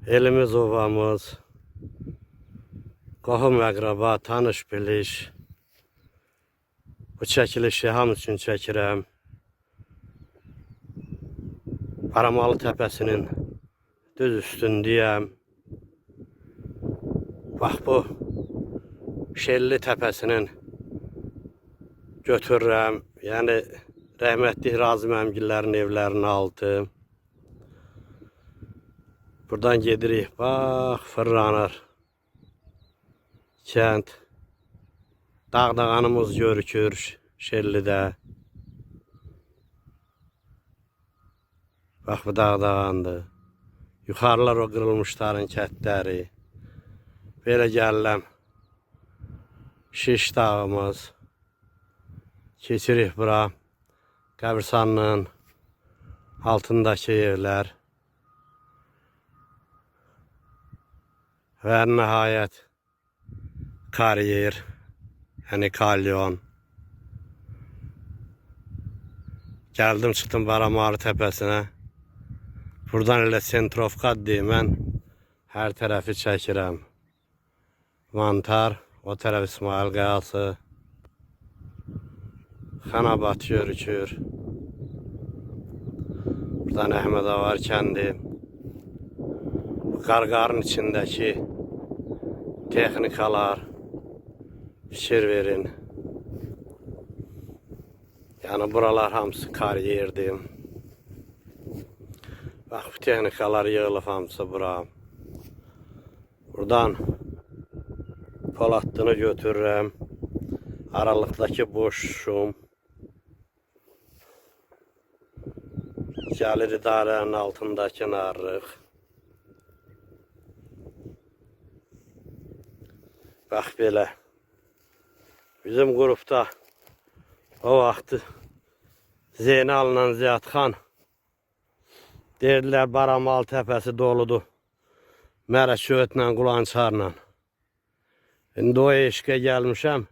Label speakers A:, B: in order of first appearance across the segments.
A: Elimiz ovamız, qohum əqraba, tanış biliş. Bu çəkilişi hamı üçün çəkirəm. Baramalı təpəsinin düz üstündəyəm. Bax bu Şelli təpəsinin götürürəm. Yəni rəhmətli Razım əmgillərin evlərinin altı. Buradan gedirik. Bax fırlanır. Kənd. Dağdağanımız görükür Şellidə. Bax bu dağdağandır. Yuxarılar o qırılmışların kətləri. Belə gəlirəm. Şiş dağımız. Keçirik bura. Qəbirstanlığın altındakı evlər. Və nəhayət kariyer, yəni kalyon. Gəldim, çıxdım Baramalı təpəsinə. Buradan elə sentrofkat deyim, mən hər tərəfi çəkirəm. Mantar, o tərəf İsmail Qayası. Xanabat görükür. Buradan Əhməd Avar kəndi. Qarqarın içindəki texnikalar, fikir verin. Yəni buralar hamısı kariyerdir. Bax bu texnikalar yığılıb hamısı bura. Buradan Poladını götürürəm. Aralıqdakı boşum. Gəlir idarənin altındakı narlıq. Bax belə. Bizim qrupda o vaxtı Zeynal'la Ziyadxan deyirlər Baramalı təpəsi doludur. Mərəşötlə, Qulançarla. İndi o eşqə gəlmişəm.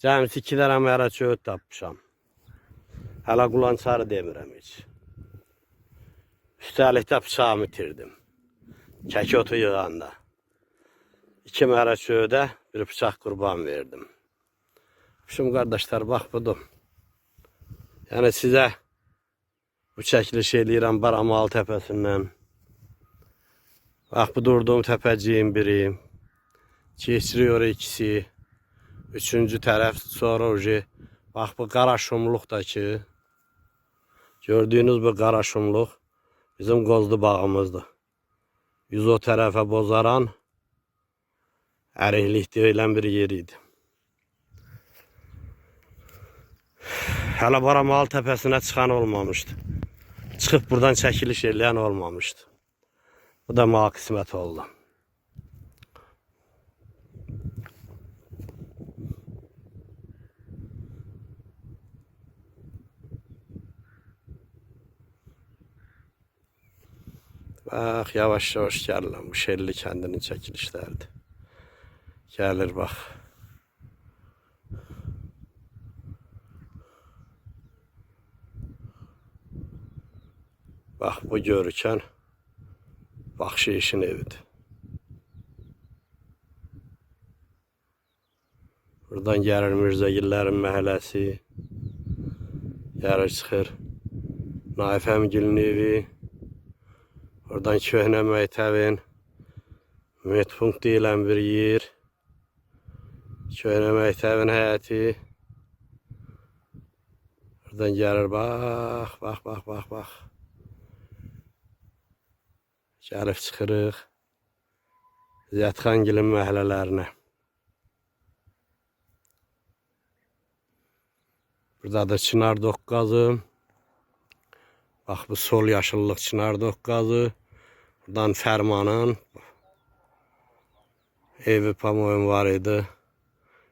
A: Cəmisi 2 dənə mərəşöt tapmışam. Hələ Qulançarı demirəm heç. Üstəlikdə bıçağımı itirdim. Kək otu yığanda. 2 mərəşödə bir bıçaq qurban verdim. Şimdi qardaşlar bax budur. Yəni sizə bu çəkiliş eləyirəm Baramalı təpəsindən. Bax bu durduğum təpəciyin biri. Keçiriyor ikisi. Üçüncü tərəf sonra oje. Bax bu qara şumluqdakı. Gördüyünüz bu qara şumluq bizim qozlu bağımızdır. Yüz o tərəfə bozaran əriklik deyilən bir yer idi. Hələ Baramalı təpəsinə çıxan olmamışdı. Çıxıb buradan çəkiliş eləyən olmamışdı. Bu da mənə qismət oldu. Bax, yavaş-yavaş gəlirəm. Bu Şelli kəndinin çəkilişlərdir. Gəlir, bax. Bax, bu görükən Baxşişin evidir. Buradan gəlir Mirzəgillərin məhəlləsi. Gəlir, çıxır. Naif əmgilin evi. Oradan köhnə məktəbin mütpunkt deyilən bir yer. Köhnə məktəbin həyəti. Oradan gəlir, bax, bax, bax, bax, bax. Gəlib çıxırıq Ziyadxangilin məhəllələrinə. Buradadır Çınar doqqazı. Bax bu sol yaşıllıq Çınar doqqazı. Buradan Fərmanın evi pamoyun var idi.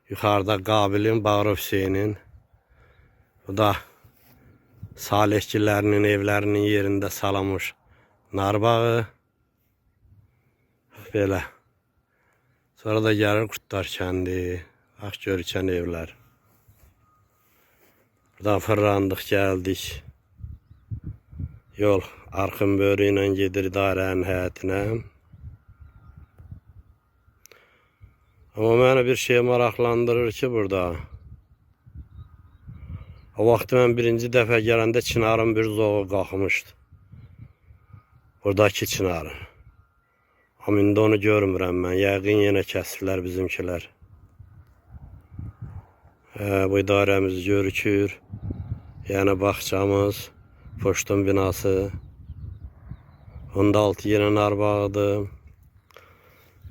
A: Yuxarıda Qabilin, Bağrı Hüseynin. Bu da Salihgillərinin evlərinin yerində salamış narbağı. Belə. Sonra da gəlir Qurtlar kəndi. Bax görükən evlər. Buradan fırlandıq, gəldik. Yol Arxın böyrü ilə gedir idarənin həyətinə. Amma məni bir şey maraqlandırır ki, burada. O vaxt mən birinci dəfə gələndə çinarın bir zoğu qalxmışdı. Buradakı çinarı. Amma indi onu görmürəm mən. Yəqin yenə kəsirlər bizimkilər. Bu idarəmiz görükür. Yəni bağçamız, poçtun binası. Onda altı yenə nar bağıdır.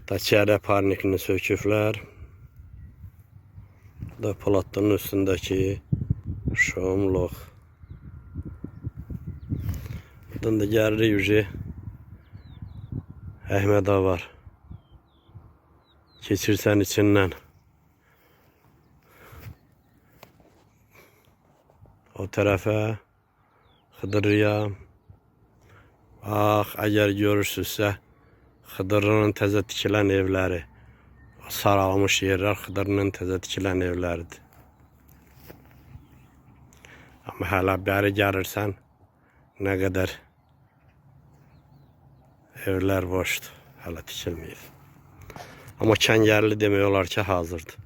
A: Daçiyələ parnikini söküblər. Bu da Poladlının üstündəki şomluq. Buradan da gəlirik uji. Əhməda var. Keçirsən içindən. O tərəfə Xıdırıya. Bax, əgər görürsünüzsə, Xıdırının təzə tikilən evləri. O saralmış yerlər Xıdırının təzə tikilən evləridir. Amma hələ bəri gəlirsən, nə qədər evlər boşdur, hələ tikilməyib. Amma kəngərli demək olar ki, hazırdır.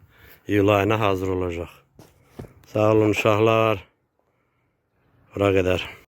A: İyul ayına hazır olacaq. Sağ olun uşaqlar. Bura qədər.